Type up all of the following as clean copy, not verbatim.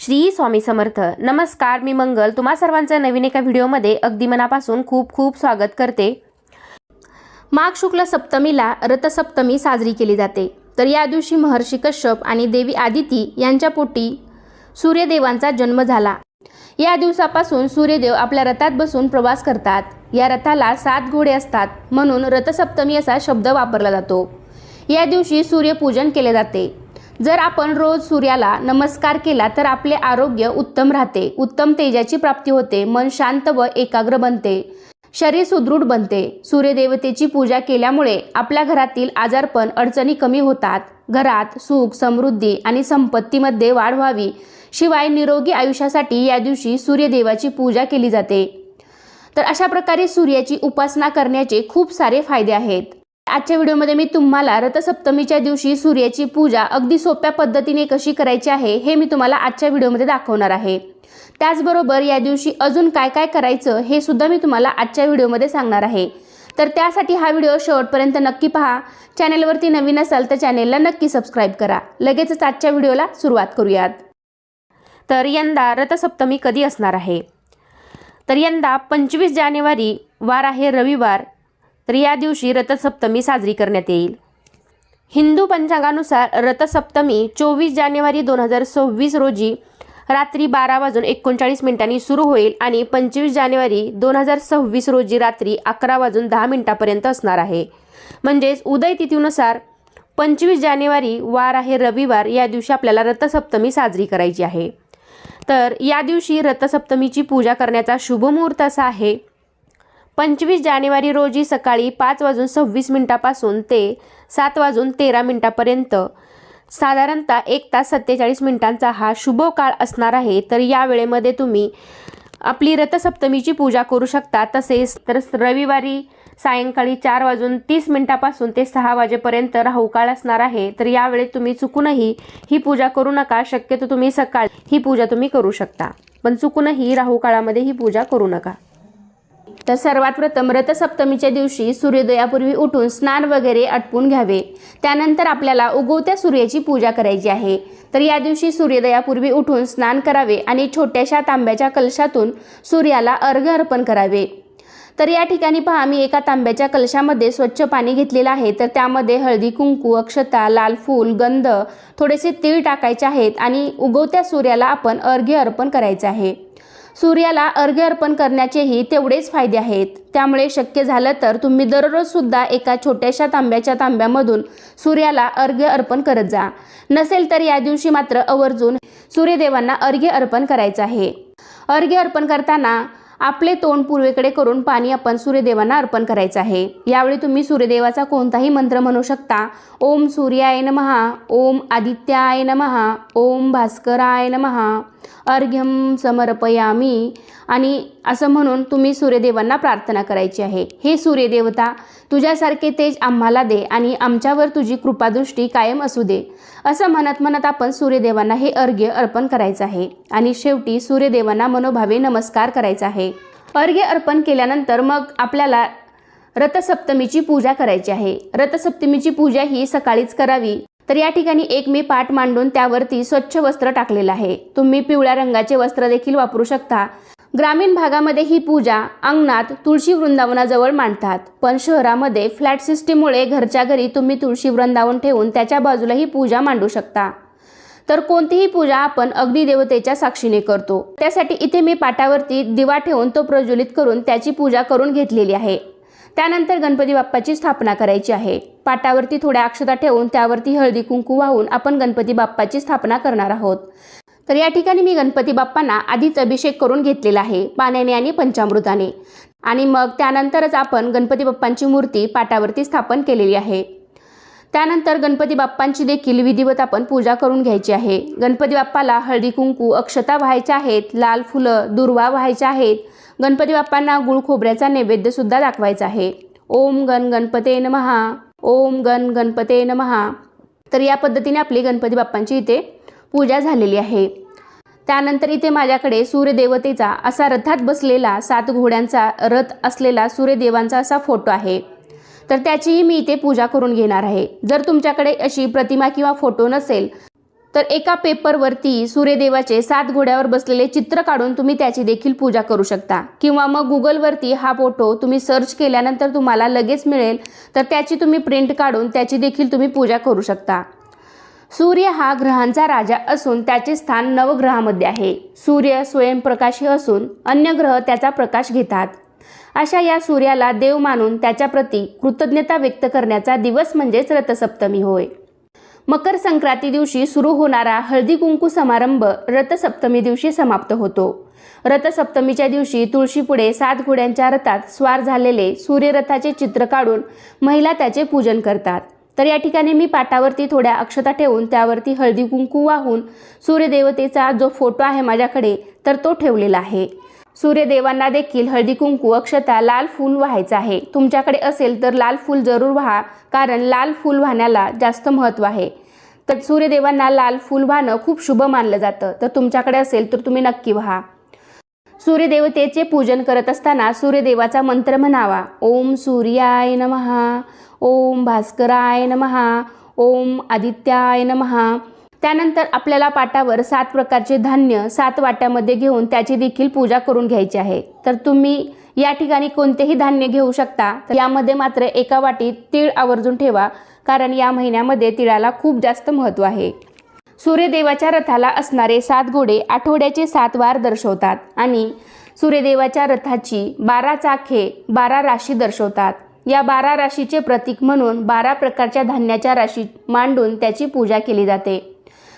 श्री स्वामी समर्थ. नमस्कार, मी मंगल तुम्हा सर्वांचं नवीन एका व्हिडिओमध्ये अगदी मनापासून खूप खूप स्वागत करते. माघ शुक्ल सप्तमीला रथसप्तमी साजरी केली जाते. तर या दिवशी महर्षी कश्यप आणि देवी आदिती यांच्या पोटी सूर्यदेवांचा जन्म झाला. या दिवसापासून सूर्यदेव आपल्या रथात बसून प्रवास करतात. या रथाला 7 घोडे असतात म्हणून रथसप्तमी असा शब्द वापरला जातो. या दिवशी सूर्यपूजन केले जाते. जर आपण रोज सूर्याला नमस्कार केला तर आपले आरोग्य उत्तम राहते, उत्तम तेजाची प्राप्ती होते, मन शांत व एकाग्र बनते, शरीर सुदृढ बनते. सूर्यदेवतेची पूजा केल्यामुळे आपल्या घरातील आजारपण अडचणी कमी होतात. घरात सुख, समृद्धी आणि संपत्तीमध्ये वाढ व्हावी. शिवाय निरोगी आयुष्यासाठी या दिवशी सूर्यदेवाची पूजा केली जाते. तर अशा प्रकारे सूर्याची उपासना करण्याचे खूप सारे फायदे आहेत. आजच्या व्हिडिओमध्ये मी तुम्हाला रथसप्तमीच्या दिवशी सूर्याची पूजा अगदी सोप्या पद्धतीने कशी करायची आहे हे मी तुम्हाला आजच्या व्हिडिओमध्ये दाखवणार आहे. त्याचबरोबर या दिवशी अजून काय काय करायचं हे सुद्धा मी तुम्हाला आजच्या व्हिडिओमध्ये सांगणार आहे. तर त्यासाठी हा व्हिडिओ शेवटपर्यंत नक्की पहा. चॅनलवरती नवीन असाल तर चॅनेलला नक्की सबस्क्राईब करा. लगेचच आजच्या व्हिडिओला सुरुवात करूयात. तर यंदा रथसप्तमी कधी असणार आहे? तर यंदा 25 जानेवारी वार आहे रविवार. तर या दिवशी रथसप्तमी साजरी करण्यात येईल. हिंदू पंचांगानुसार रथसप्तमी 24 जानेवारी 2026 रोजी रात्री 12:39 सुरू होईल आणि 25 जानेवारी 2026 रोजी रात्री 11:10 असणार आहे. म्हणजेच उदय तिथीनुसार 25 जानेवारी वार आहे रविवार या दिवशी आपल्याला रथसप्तमी साजरी करायची आहे. तर या दिवशी रथसप्तमीची पूजा करण्याचा शुभ मुहूर्त असा आहे 25 जानेवारी रोजी सकाळी 5:26 पासून ते 7:13 साधारणतः 1 तास 47 मिनिटांचा हा शुभ काळ असणार आहे. तर या वेळेमध्ये तुम्ही आपली रथसप्तमीची पूजा करू शकता. तसेच तर रविवारी सायंकाळी 4:30 पासून ते 6 वाजेपर्यंत राहू काळ असणार आहे. तर यावेळी तुम्ही चुकूनही ही पूजा करू नका. शक्यतो तुम्ही सकाळी ही पूजा तुम्ही करू शकता, पण चुकूनही राहू काळामध्ये ही पूजा करू नका. तर सर्वात प्रथम रथसप्तमीच्या दिवशी सूर्योदयापूर्वी उठून स्नान वगैरे आटपून घ्यावे. त्यानंतर आपल्याला उगवत्या सूर्याची पूजा करायची आहे. तर या दिवशी सूर्योदयापूर्वी उठून स्नान करावे आणि छोट्याशा तांब्याच्या कलशातून सूर्याला अर्घ्य अर्पण करावे. तर या ठिकाणी पहा, मी एका तांब्याच्या कलशामध्ये स्वच्छ पाणी घेतलेलं आहे. तर त्यामध्ये हळदी, कुंकू, अक्षता, लाल फूल, गंध, थोडेसे तीळ टाकायचे आहेत आणि उगवत्या सूर्याला आपण अर्घ्य अर्पण करायचे आहे. सूर्याला अर्घ्य अर्पण करण्याचेही तेवढेच फायदे आहेत. त्यामुळे शक्य झालं तर तुम्ही दररोज सुद्धा एका छोट्याशा तांब्यामधून सूर्याला अर्घ्य अर्पण करत जा. नसेल तर या दिवशी मात्र आवर्जून सूर्यदेवांना अर्घ्य अर्पण करायचं आहे. अर्घ्य अर्पण करताना आपले तोंड पूर्वेकडे करून पाणी आपण सूर्यदेवांना अर्पण करायचं आहे. यावेळी तुम्ही सूर्यदेवाचा कोणताही मंत्र म्हणू शकता. ओम सूर्याय नमः, ओम आदित्याय नमः, ओम भास्कराय नमः, अर्घ्यम समर्पयामी आणि असं म्हणून तुम्ही सूर्यदेवांना प्रार्थना करायची आहे. हे सूर्यदेवता, तुझ्यासारखे तेज आम्हाला दे आणि आमच्यावर तुझी कृपादृष्टी कायम असू दे, असं म्हणत म्हणत आपण सूर्यदेवांना हे अर्घ्य अर्पण करायचं आहे. आणि शेवटी सूर्यदेवांना मनोभावे नमस्कार करायचा आहे. अर्घ्य अर्पण केल्यानंतर मग आपल्याला रथसप्तमीची पूजा करायची आहे. रथसप्तमीची पूजा ही सकाळीच करावी. तर या ठिकाणी एक मी पाट मांडून त्यावरती स्वच्छ वस्त्र टाकलेलं आहे. तुम्ही पिवळ्या रंगाचे वस्त्र देखील वापरू शकता. ग्रामीण भागामध्ये ही पूजा अंगणात तुळशी वृंदावनाजवळ मांडतात, पण शहरामध्ये फ्लॅट सिस्टीममुळे घरच्या घरी तुम्ही तुळशी वृंदावन ठेवून त्याच्या बाजूला ही पूजा मांडू शकता. तर कोणतीही पूजा आपण अग्नी देवतेच्या साक्षीने करतो. त्यासाठी इथे मी पाटावरती दिवा ठेवून तो प्रज्वलित करून त्याची पूजा करून घेतलेली आहे. त्यानंतर गणपती बाप्पाची स्थापना करायची आहे. पाटावरती थोड्या अक्षता ठेवून त्यावरती हळदी कुंकू वाहून आपण गणपती बाप्पाची स्थापना करणार आहोत. तर या ठिकाणी मी गणपती बाप्पांना आधीच अभिषेक करून घेतलेला आहे पाण्याने आणि पंचामृताने. आणि मग त्यानंतरच आपण गणपती बाप्पांची मूर्ती पाटावरती स्थापन केलेली आहे. त्यानंतर गणपती बाप्पांची देखील विधिवत आपण पूजा करून घ्यायची आहे. गणपती बाप्पाला हळदी कुंकू, अक्षता व्हायच्या आहेत, लाल फुलं, दुर्वा व्हायच्या आहेत. गणपती बाप्पांना गुळ खोबऱ्याचा नैवेद्य सुद्धा दाखवायचा आहे. ओम गण गणपते नमः, ओम गण गणपते नमः. तर या पद्धतीने आपली गणपती बाप्पांची इथे पूजा झालेली आहे. त्यानंतर इथे माझ्याकडे सूर्यदेवतेचा असा रथात बसलेला 7 घोड्यांचा रथ असलेला सूर्यदेवांचा असा फोटो आहे. तर त्याचीही मी इथे पूजा करून घेणार आहे. जर तुमच्याकडे अशी प्रतिमा किंवा फोटो नसेल तर एका पेपरवरती सूर्यदेवाचे 7 घोड्यावर बसलेले चित्र काढून तुम्ही त्याची देखील पूजा करू शकता, किंवा मग गुगलवरती हा फोटो तुम्ही सर्च केल्यानंतर तुम्हाला लगेच मिळेल, तर त्याची तुम्ही प्रिंट काढून त्याची देखील तुम्ही पूजा करू शकता। सूर्य हा ग्रहांचा राजा असून त्याचे स्थान नवग्रहामध्ये आहे। सूर्य स्वयंप्रकाशी असून अन्य ग्रह त्याचा प्रकाश घेतात। अशा या सूर्याला देव मानून त्याच्याप्रती कृतज्ञता व्यक्त करण्याचा दिवस म्हणजेच रथसप्तमी होय। मकर संक्रांती दिवशी सुरू होणारा हळदी कुंकू समारंभ रथसप्तमी दिवशी समाप्त होतो। रथसप्तमीच्या दिवशी तुळशीपुढे 7 घोड्यांच्या रथात स्वार झालेले सूर्यरथाचे चित्र काढून महिला त्याचे पूजन करतात। तर या ठिकाणी मी पाटावरती थोड्या अक्षता ठेवून त्यावरती हळदी कुंकू वाहून सूर्यदेवतेचा जो फोटो आहे माझ्याकडे तर तो ठेवलेला आहे। सूर्यदेवांना देखील हळदी कुंकू अक्षता लाल फूल व्हायचं आहे। तुमच्याकडे असेल तर लाल फूल जरूर व्हा, कारण लाल फूल वाहण्याला जास्त महत्त्व आहे। तर सूर्यदेवांना लाल फूल वाहणं खूप शुभ मानलं जातं, तर तुमच्याकडे असेल तर तुम्ही नक्की व्हा। सूर्यदेवतेचे पूजन करत असताना सूर्यदेवाचा मंत्र म्हणावा। ओम सूर्याय नमः, ओम भास्कराय नमः, ओम आदित्याय नमः। त्यानंतर आपल्याला पाटावर 7 प्रकारचे धान्य 7 वाट्यामध्ये घेऊन त्याची देखील पूजा करून घ्यायची आहे। तर तुम्ही या ठिकाणी कोणतेही धान्य घेऊ शकता, तर यामध्ये मात्र एका वाटीत तीळ आवर्जून ठेवा, कारण या महिन्यामध्ये तिळाला खूप जास्त महत्त्व आहे। सूर्यदेवाच्या रथाला असणारे 7 घोडे आठवड्याचे 7 वार दर्शवतात आणि सूर्यदेवाच्या रथाची 12 चाके 12 राशी दर्शवतात। या 12 राशीचे प्रतीक म्हणून 12 प्रकारच्या धान्याच्या राशी मांडून त्याची पूजा केली जाते।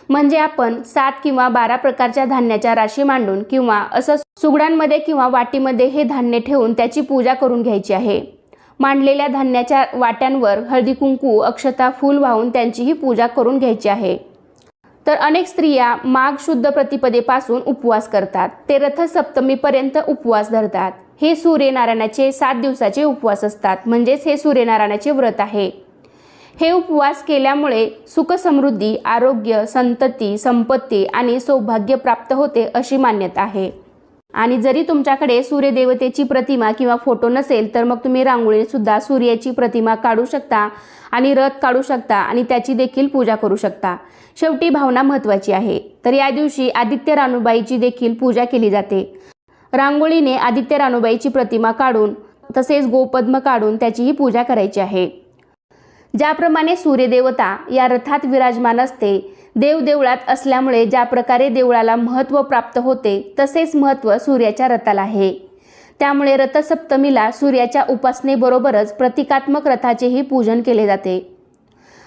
म्हणजे आपण 7 किंवा 12 प्रकारच्या धान्याच्या राशी मांडून किंवा असं सुगडांमध्ये किंवा वाटीमध्ये हे धान्य ठेवून त्याची पूजा करून घ्यायची आहे। मांडलेल्या धान्याच्या वाट्यांवर हळदी कुंकू अक्षता फूल वाहून त्यांचीही पूजा करून घ्यायची आहे। तर अनेक स्त्रिया माघ शुद्ध प्रतिपदेपासून उपवास करतात, ते रथसप्तमीपर्यंत उपवास धरतात। हे सूर्यनारायणाचे 7 दिवसाचे उपवास असतात, म्हणजेच हे सूर्यनारायणाचे व्रत आहे। हे उपवास केल्यामुळे सुख समृद्धी, आरोग्य, संतती, संपत्ती आणि सौभाग्य प्राप्त होते अशी मान्यता आहे। आणि जरी तुमच्याकडे सूर्यदेवतेची प्रतिमा किंवा फोटो नसेल तर मग तुम्ही रांगोळीने सुद्धा सूर्याची प्रतिमा काढू शकता आणि रथ काढू शकता आणि त्याची देखील पूजा करू शकता। शेवटी भावना महत्त्वाची आहे। तर या दिवशी आदित्य रानूबाईची देखील पूजा केली जाते। रांगोळीने आदित्य रानूबाईची प्रतिमा काढून तसेच गोपद्म काढून त्याचीही पूजा करायची आहे। ज्याप्रमाणे सूर्यदेवता या रथात विराजमान असते, देव देवळात असल्यामुळे ज्या प्रकारे देवळाला महत्त्व प्राप्त होते तसेच महत्त्व सूर्याच्या रथाला आहे। त्यामुळे रथसप्तमीला सूर्याच्या उपासनेबरोबरच प्रतिकात्मक रथाचेही पूजन केले जाते।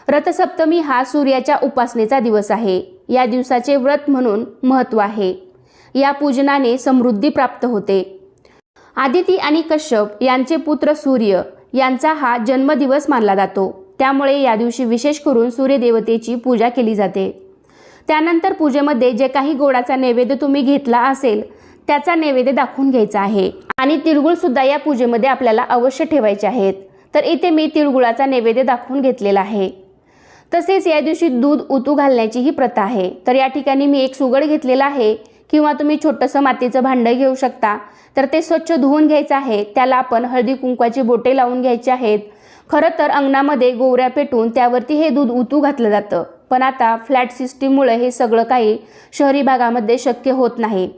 रथसप्तमी हा सूर्याच्या उपासनेचा दिवस आहे। या दिवसाचे व्रत म्हणून महत्त्व आहे। या पूजनाने समृद्धी प्राप्त होते। आदिती आणि कश्यप यांचे पुत्र सूर्य यांचा हा जन्मदिवस मानला जातो। त्यामुळे या दिवशी विशेष करून सूर्यदेवतेची पूजा केली जाते। त्यानंतर पूजेमध्ये जे काही गोडाचा नैवेद्य तुम्ही घेतला असेल त्याचा नैवेद्य दाखवून घ्यायचा आहे आणि तिळगुळ सुद्धा या पूजेमध्ये आपल्याला अवश्य ठेवायचे आहेत। तर इथे मी तिळगुळाचा नैवेद्य दाखवून घेतलेला आहे। तसेच या दिवशी दूध उतू घालण्याची ही प्रथा आहे। तर या ठिकाणी मी एक सुगड घेतलेला आहे, किंवा तुम्ही छोटंसं मातीचं भांडं घेऊ शकता। तर ते स्वच्छ धुवून घ्यायचं आहे। त्याला आपण हळदी कुंकवाची बोटे लावून घ्यायची आहेत। खरं तर अंगणामध्ये गोवऱ्या पेटून त्यावरती हे दूध उतू घातलं जातं, पण आता फ्लॅट सिस्टीममुळे हे सगळं काही शहरी भागामध्ये शक्य होत नाही।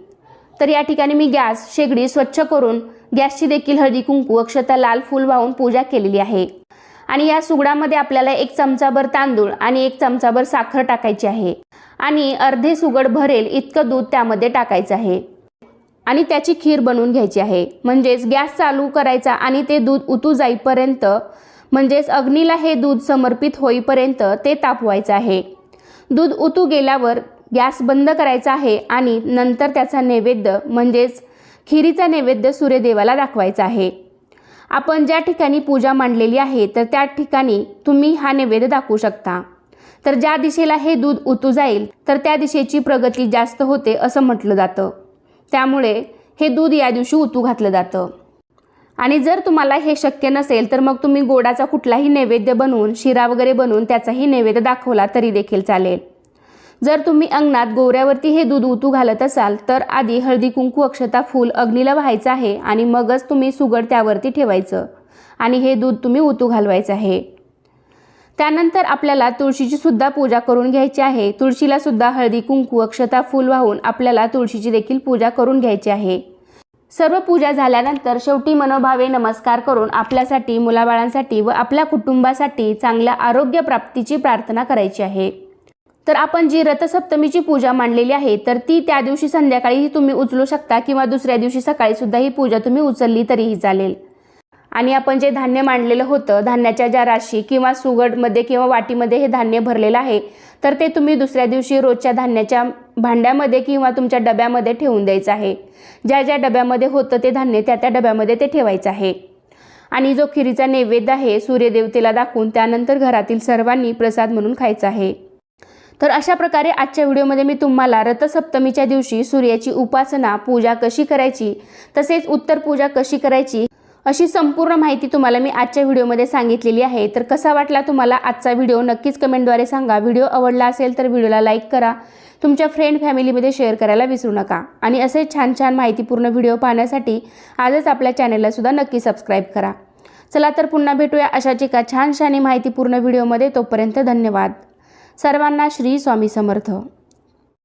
तर या ठिकाणी मी गॅस शेगडी स्वच्छ करून गॅसची देखील हळदी कुंकू अक्षता लाल फूल वाहून पूजा केलेली आहे। आणि या सुगडामध्ये आपल्याला 1 चमचाभर तांदूळ आणि 1 चमचाभर साखर टाकायची आहे आणि अर्धे सुगड भरेल इतकं दूध त्यामध्ये टाकायचं आहे आणि त्याची खीर बनवून घ्यायची आहे। म्हणजेच गॅस चालू करायचा आणि ते दूध उतू जाईपर्यंत, म्हणजेच अग्नीला हे दूध समर्पित होईपर्यंत ते तापवायचं आहे। दूध उतू गेल्यावर गॅस बंद करायचा आहे आणि नंतर त्याचा नैवेद्य म्हणजेच खिरीचा नैवेद्य सूर्यदेवाला दाखवायचा आहे। आपण ज्या ठिकाणी पूजा मांडलेली आहे तर त्या ठिकाणी तुम्ही हा नैवेद्य दाखवू शकता। तर ज्या दिशेला हे दूध उतू जाईल तर त्या दिशेची प्रगती जास्त होते असं म्हटलं जातं। त्यामुळे हे दूध या दिवशी उतू घातलं जातं। आणि जर तुम्हाला हे शक्य नसेल तर मग तुम्ही गोडाचा कुठलाही नैवेद्य बनवून, शिरा वगैरे बनवून त्याचाही नैवेद्य दाखवला तरी देखील चालेल। जर तुम्ही अंगणात गोवऱ्यावरती हे दूध उतू घालत असाल तर आधी हळदी कुंकू अक्षता फूल अग्नीला व्हायचं आहे आणि मगच तुम्ही सुगड त्यावरती ठेवायचं आणि हे दूध तुम्ही उतू घालवायचं आहे। त्यानंतर आपल्याला तुळशीची सुद्धा पूजा करून घ्यायची आहे। तुळशीला सुद्धा हळदी कुंकू अक्षता फूल वाहून आपल्याला तुळशीची देखील पूजा करून घ्यायची आहे। सर्व पूजा झाल्यानंतर शेवटी मनोभावे नमस्कार करून आपल्यासाठी, मुलाबाळांसाठी व आपल्या कुटुंबासाठी चांगल्या आरोग्य प्राप्तीची प्रार्थना करायची आहे। तर आपण जी रथसप्तमीची पूजा मांडलेली आहे तर ती त्या दिवशी संध्याकाळी तुम्ही उचलू शकता किंवा दुसऱ्या दिवशी सकाळी सुद्धा ही पूजा तुम्ही उचलली तरीही चालेल। आणि आपण जे धान्य मांडलेलं होतं, धान्याच्या ज्या राशी किंवा सुगडमध्ये किंवा वाटीमध्ये हे धान्य भरलेलं आहे तर ते तुम्ही दुसऱ्या दिवशी रोजच्या धान्याच्या भांड्यामध्ये किंवा तुमच्या डब्यामध्ये ठेवून द्यायचं आहे। ज्या ज्या डब्यामध्ये होतं ते धान्य त्या त्या डब्यामध्ये ते ठेवायचं आहे। आणि जो खिरीचा नैवेद्य आहे सूर्यदेवतेला दाखवून त्यानंतर घरातील सर्वांनी प्रसाद म्हणून खायचा आहे। तर अशा प्रकारे आजच्या व्हिडिओमध्ये मी तुम्हाला रथसप्तमीच्या दिवशी सूर्याची उपासना, पूजा कशी करायची, तसेच उत्तर पूजा कशी करायची अशी संपूर्ण माहिती तुम्हाला मी आजच्या व्हिडिओमध्ये सांगितलेली आहे। तर कसा वाटला तुम्हाला आजचा व्हिडिओ नक्कीच कमेंटद्वारे सांगा। व्हिडिओ आवडला असेल तर व्हिडिओला लाईक करा, तुमच्या फ्रेंड फॅमिलीमध्ये शेअर करायला विसरू नका। आणि असे छान छान माहितीपूर्ण व्हिडिओ पाहण्यासाठी आजच आपल्या चॅनलला सुद्धा नक्की सबस्क्राईब करा। चला तर पुन्हा भेटूया अशाच एका छानशा आणि माहितीपूर्ण व्हिडिओमध्ये। तोपर्यंत धन्यवाद। सर्वांना श्री स्वामी समर्थ।